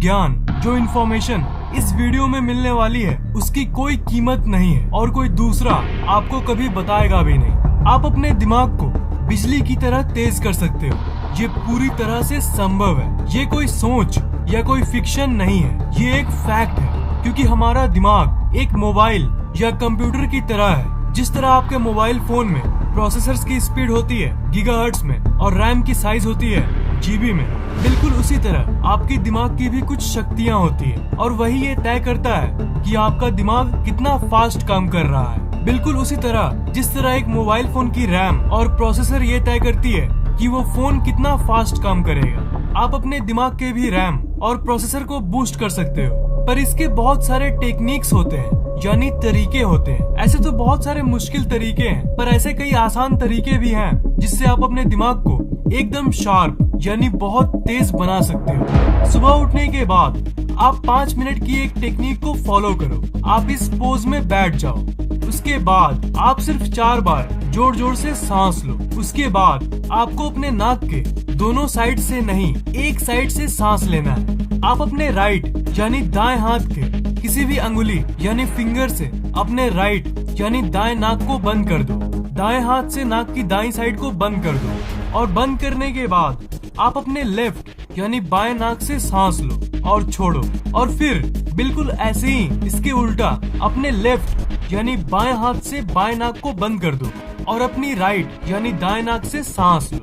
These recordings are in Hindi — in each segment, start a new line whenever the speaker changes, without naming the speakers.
ज्ञान, जो इन्फॉर्मेशन इस वीडियो में मिलने वाली है उसकी कोई कीमत नहीं है और कोई दूसरा आपको कभी बताएगा भी नहीं। आप अपने दिमाग को बिजली की तरह तेज कर सकते हो। ये पूरी तरह से संभव है। ये कोई सोच या कोई फिक्शन नहीं है, ये एक फैक्ट है। क्योंकि हमारा दिमाग एक मोबाइल या कंप्यूटर की तरह है। जिस तरह आपके मोबाइल फोन में प्रोसेसर्स की स्पीड होती है गीगाहर्ट्ज में और रैम की साइज होती है जीबी में, बिल्कुल उसी तरह आपके दिमाग की भी कुछ शक्तियाँ होती है और वही ये तय करता है कि आपका दिमाग कितना फास्ट काम कर रहा है। बिल्कुल उसी तरह जिस तरह एक मोबाइल फोन की रैम और प्रोसेसर ये तय करती है कि वो फोन कितना फास्ट काम करेगा। आप अपने दिमाग के भी रैम और प्रोसेसर को बूस्ट कर सकते हो, पर इसके बहुत सारे टेक्निक्स होते हैं, यानी तरीके होते हैं। ऐसे तो बहुत सारे मुश्किल तरीके हैं, पर ऐसे कई आसान तरीके भी हैं जिससे आप अपने दिमाग को एकदम शार्प यानी बहुत तेज बना सकते हो। सुबह उठने के बाद आप 5 मिनट की एक टेक्निक को फॉलो करो। आप इस पोज में बैठ जाओ। उसके बाद आप सिर्फ 4 बार जोर जोर से सांस लो। उसके बाद आपको अपने नाक के दोनों साइड से नहीं, एक साइड से सांस लेना है। आप अपने राइट यानी दाएं हाथ के किसी भी अंगुली यानी फिंगर से अपने राइट यानी दाएं नाक को बंद कर दो। दाएं हाथ से नाक की दाईं साइड को बंद कर दो और बंद करने के बाद आप अपने लेफ्ट यानी बाएं नाक से सांस लो और छोड़ो। और फिर बिल्कुल ऐसे ही इसके उल्टा अपने लेफ्ट यानी बाएं हाथ से बाएं नाक को बंद कर दो और अपनी राइट यानी दाएं नाक से सांस लो।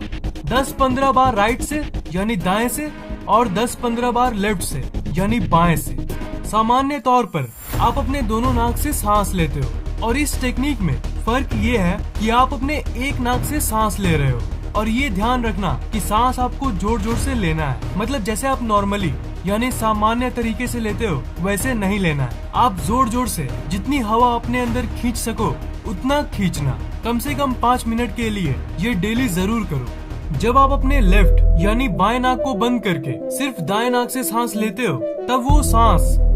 10-15 बार राइट से यानी दाएं से और 10-15 बार लेफ्ट से यानी बाएं से। सामान्य तौर पर आप अपने दोनों नाक से सांस लेते हो और इस टेक्निक में फर्क ये है कि आप अपने एक नाक से सांस ले रहे हो। और ये ध्यान रखना कि सांस आपको जोर जोर से लेना है, मतलब जैसे आप नॉर्मली यानी सामान्य तरीके से लेते हो वैसे नहीं लेना है। आप जोर जोर से जितनी हवा अपने अंदर खींच सको उतना खींचना। कम से कम 5 मिनट के लिए ये डेली जरूर करो। जब आप अपने लेफ्ट यानी बाएं नाक को बंद करके सिर्फ दाएं नाक से सांस लेते हो, तब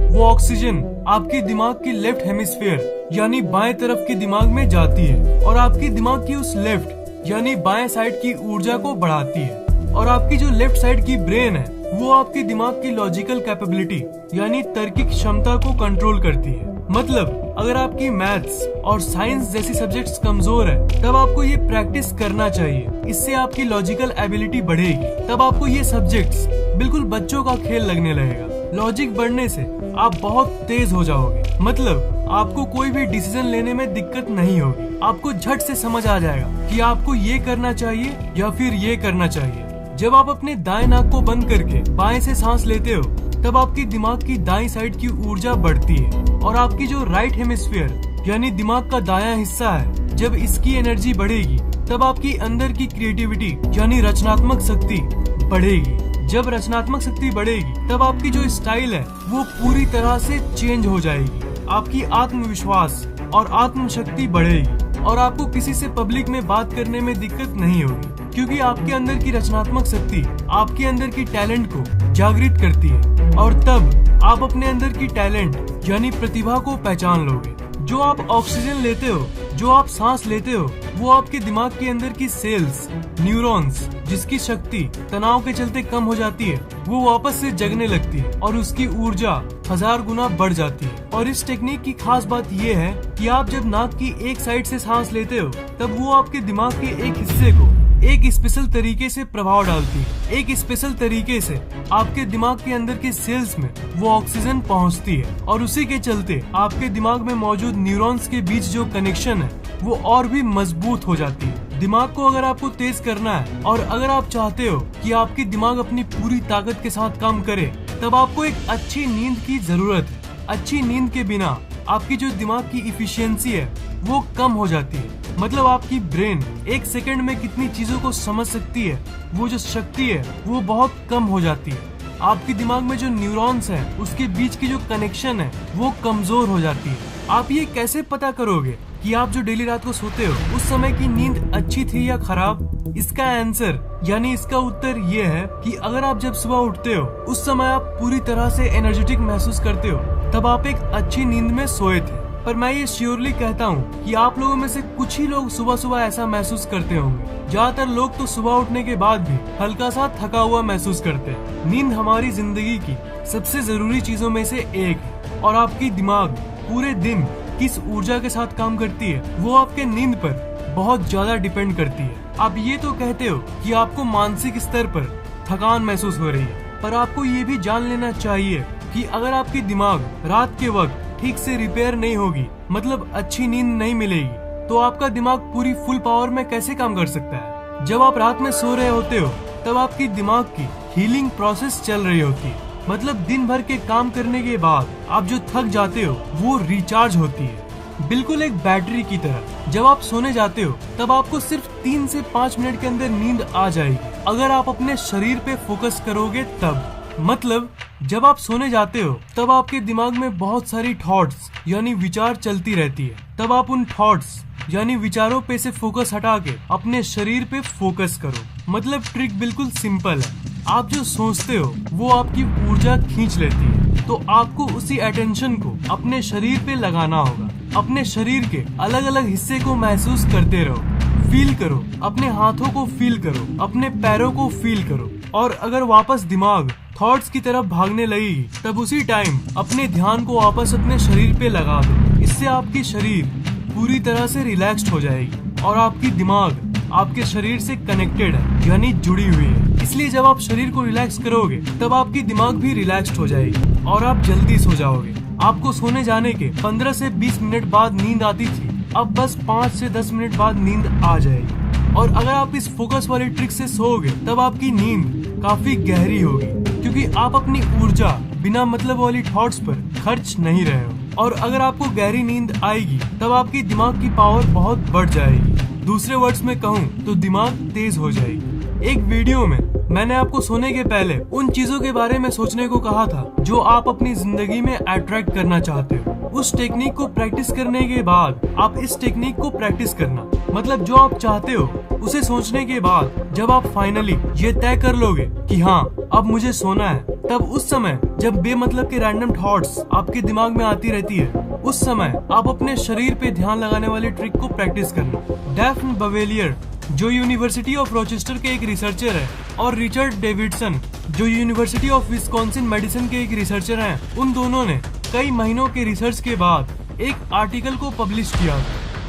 वो ऑक्सीजन आपके दिमाग की लेफ्ट हेमिस्फीयर यानी बाएं तरफ के दिमाग में जाती है और आपके दिमाग की उस लेफ्ट यानी बाएं साइड की ऊर्जा को बढ़ाती है। और आपकी जो लेफ्ट साइड की ब्रेन है वो आपके दिमाग की लॉजिकल कैपेबिलिटी यानी तार्किक क्षमता को कंट्रोल करती है। मतलब अगर आपकी मैथ्स और साइंस जैसी सब्जेक्ट्स कमजोर है तब आपको ये प्रैक्टिस करना चाहिए। इससे आपकी लॉजिकल एबिलिटी बढ़ेगी। तब आपको ये सब्जेक्ट्स बिल्कुल बच्चों का खेल लगने लगेगा। लॉजिक बढ़ने से आप बहुत तेज हो जाओगे, मतलब आपको कोई भी डिसीजन लेने में दिक्कत नहीं होगी। आपको झट से समझ आ जाएगा कि आपको ये करना चाहिए या फिर ये करना चाहिए। जब आप अपने दाएं नाक को बंद करके बाएं से सांस लेते हो तब आपके दिमाग की दाईं साइड की ऊर्जा बढ़ती है और आपकी जो राइट हेमिस्फीयर यानी दिमाग का दायां हिस्सा है, जब इसकी एनर्जी बढ़ेगी तब आपकी अंदर की क्रिएटिविटी यानी रचनात्मक शक्ति बढ़ेगी। जब रचनात्मक शक्ति बढ़ेगी तब आपकी जो स्टाइल है वो पूरी तरह से चेंज हो जाएगी। आपकी आत्मविश्वास और आत्मशक्ति बढ़ेगी और आपको किसी से पब्लिक में बात करने में दिक्कत नहीं होगी, क्योंकि आपके अंदर की रचनात्मक शक्ति आपके अंदर की टैलेंट को जागृत करती है और तब आप अपने अंदर की टैलेंट यानी प्रतिभा को पहचान लोगे। जो आप ऑक्सीजन लेते हो, जो आप सांस लेते हो, वो आपके दिमाग के अंदर की सेल्स, न्यूरॉन्स जिसकी शक्ति तनाव के चलते कम हो जाती है, वो वापस से जगने लगती है और उसकी ऊर्जा 1000 गुना बढ़ जाती है। और इस टेक्निक की खास बात ये है कि आप जब नाक की एक साइड से सांस लेते हो तब वो आपके दिमाग के एक हिस्से को एक स्पेशल तरीके से प्रभाव डालती है। एक स्पेशल तरीके से आपके दिमाग के अंदर के सेल्स में वो ऑक्सीजन पहुंचती है और उसी के चलते आपके दिमाग में मौजूद न्यूरॉन्स के बीच जो कनेक्शन है वो और भी मजबूत हो जाती है। दिमाग को अगर आपको तेज करना है और अगर आप चाहते हो कि आपकी दिमाग अपनी पूरी ताकत के साथ काम करे, तब आपको एक अच्छी नींद की जरूरत है। अच्छी नींद के बिना आपकी जो दिमाग की इफिशियंसी है वो कम हो जाती है। मतलब आपकी ब्रेन 1 सेकंड में कितनी चीजों को समझ सकती है, वो जो शक्ति है वो बहुत कम हो जाती है। आपके दिमाग में जो न्यूरॉन्स हैं उसके बीच की जो कनेक्शन है वो कमजोर हो जाती है। आप ये कैसे पता करोगे कि आप जो डेली रात को सोते हो उस समय की नींद अच्छी थी या खराब? इसका आंसर यानी इसका उत्तर ये है कि अगर आप जब सुबह उठते हो उस समय आप पूरी तरह से एनर्जेटिक महसूस करते हो, तब आप एक अच्छी नींद में सोए थे। पर मैं ये श्योरली कहता हूँ कि आप लोगों में से कुछ ही लोग सुबह सुबह ऐसा महसूस करते होंगे। ज्यादातर लोग तो सुबह उठने के बाद भी हल्का सा थका हुआ महसूस करते हैं। नींद हमारी जिंदगी की सबसे जरूरी चीजों में से एक है और आपकी दिमाग पूरे दिन किस ऊर्जा के साथ काम करती है वो आपके नींद पर बहुत ज्यादा डिपेंड करती है। आप ये तो कहते हो कि आपको मानसिक स्तर पर थकान महसूस हो रही है, पर आपको ये भी जान लेना चाहिए कि अगर आपकी दिमाग रात के वक्त ठीक से रिपेयर नहीं होगी, मतलब अच्छी नींद नहीं मिलेगी, तो आपका दिमाग पूरी फुल पावर में कैसे काम कर सकता है। जब आप रात में सो रहे होते हो तब आपकी दिमाग की हीलिंग प्रोसेस चल रही होती है, मतलब दिन भर के काम करने के बाद आप जो थक जाते हो वो रिचार्ज होती है, बिल्कुल एक बैटरी की तरह। जब आप सोने जाते हो तब आपको सिर्फ 3 से 5 मिनट के अंदर नींद आ जाएगी, अगर आप अपने शरीर पे फोकस करोगे तब। मतलब जब आप सोने जाते हो तब आपके दिमाग में बहुत सारी थॉट्स यानी विचार चलती रहती है, तब आप उन थॉट्स यानी विचारों पे से फोकस हटा के अपने शरीर पे फोकस करो। मतलब ट्रिक बिल्कुल सिंपल है, आप जो सोचते हो वो आपकी ऊर्जा खींच लेती है, तो आपको उसी अटेंशन को अपने शरीर पे लगाना होगा। अपने शरीर के अलग अलग हिस्से को महसूस करते रहो, फील करो, अपने हाथों को फील करो, अपने पैरों को फील करो, और अगर वापस दिमाग थॉट्स की तरफ भागने लगेगी तब उसी टाइम अपने ध्यान को वापस अपने शरीर पे लगा दो। इससे आपकी शरीर पूरी तरह से रिलैक्स्ड हो जाएगी और आपकी दिमाग आपके शरीर से कनेक्टेड है यानी जुड़ी हुई है। इसलिए जब आप शरीर को रिलैक्स करोगे तब आपकी दिमाग भी रिलैक्स्ड हो जाएगी और आप जल्दी सो जाओगे। आपको सोने जाने के 15 से 20 मिनट बाद नींद आती थी, अब बस 5 से 10 मिनट बाद नींद आ जाएगी। और अगर आप इस फोकस वाली ट्रिक से सोओगे तब आपकी नींद काफी गहरी होगी, क्योंकि आप अपनी ऊर्जा बिना मतलब वाली थॉट्स पर खर्च नहीं रहे हो। और अगर आपको गहरी नींद आएगी तब आपकी दिमाग की पावर बहुत बढ़ जाएगी। दूसरे वर्ड्स में कहूँ तो दिमाग तेज हो जाएगी। एक वीडियो में मैंने आपको सोने के पहले उन चीजों के बारे में सोचने को कहा था जो आप अपनी जिंदगी में अट्रैक्ट करना चाहते हो। उस टेक्निक को प्रैक्टिस करने के बाद आप इस टेक्निक को प्रैक्टिस करना, मतलब जो आप चाहते हो उसे सोचने के बाद जब आप फाइनली ये तय कर लोगे कि हाँ अब मुझे सोना है, तब उस समय जब बेमतलब के रैंडम थॉट्स आपके दिमाग में आती रहती है, उस समय आप अपने शरीर पे ध्यान लगाने वाली ट्रिक को प्रैक्टिस करना। डैफ्न बवेलियर जो यूनिवर्सिटी ऑफ रोचेस्टर के एक रिसर्चर है और रिचर्ड डेविडसन जो यूनिवर्सिटी ऑफ विस्कॉन्सिन मेडिसिन के एक रिसर्चर हैं, उन दोनों ने कई महीनों के रिसर्च के बाद एक आर्टिकल को पब्लिश किया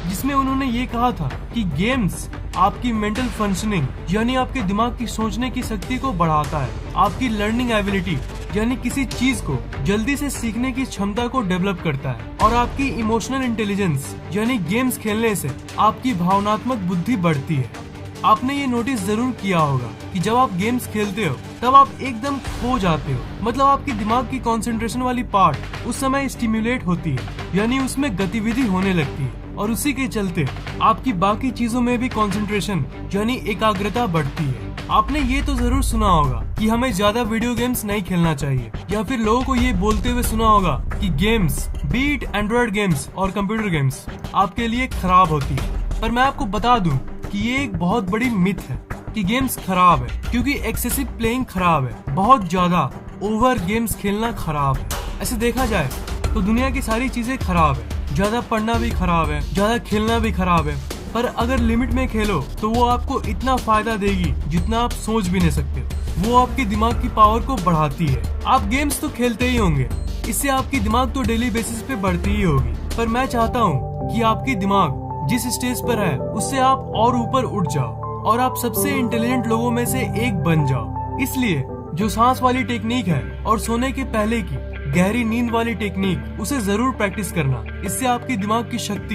जिसमें उन्होंने ये कहा था कि गेम्स आपकी मेंटल फंक्शनिंग यानी आपके दिमाग की सोचने की शक्ति को बढ़ाता है, आपकी लर्निंग एबिलिटी यानी किसी चीज को जल्दी से सीखने की क्षमता को डेवलप करता है, और आपकी इमोशनल इंटेलिजेंस यानी गेम्स खेलने से आपकी भावनात्मक बुद्धि बढ़ती है। आपने ये नोटिस जरूर किया होगा कि जब आप गेम्स खेलते हो तब आप एकदम खो जाते हो, मतलब आपकी दिमाग की कंसंट्रेशन वाली पार्ट उस समय स्टिमुलेट होती है यानी उसमें गतिविधि होने लगती है, और उसी के चलते आपकी बाकी चीजों में भी कंसंट्रेशन यानी एकाग्रता बढ़ती है। आपने ये तो जरूर सुना होगा कि हमें ज्यादा वीडियो गेम्स नहीं खेलना चाहिए, या फिर लोगों को ये बोलते हुए सुना होगा कि गेम्स बीट एंड्रॉइड गेम्स और कंप्यूटर गेम्स आपके लिए खराब होती है। पर मैं आपको बता दूं कि ये एक बहुत बड़ी मिथ है कि गेम्स खराब है, क्योंकि एक्सेसिव प्लेइंग खराब है, बहुत ज्यादा ओवर गेम्स खेलना खराब है। ऐसे देखा जाए तो दुनिया की सारी चीजें खराब है, ज्यादा पढ़ना भी खराब है, ज्यादा खेलना भी खराब है, पर अगर लिमिट में खेलो तो वो आपको इतना फायदा देगी जितना आप सोच भी नहीं सकते। वो आपके दिमाग की पावर को बढ़ाती है। आप गेम्स तो खेलते ही होंगे, इससे आपकी दिमाग तो डेली बेसिस पे बढ़ती ही होगी, पर मैं चाहता हूँ कि आपकी दिमाग जिस स्टेज पर है उससे आप और ऊपर उठ जाओ और आप सबसे इंटेलिजेंट लोगों में से एक बन जाओ। इसलिए जो सांस वाली टेक्निक है और सोने के पहले की गहरी नींद वाली टेक्निक, उसे जरूर प्रैक्टिस करना। इससे आपकी दिमाग की शक्ति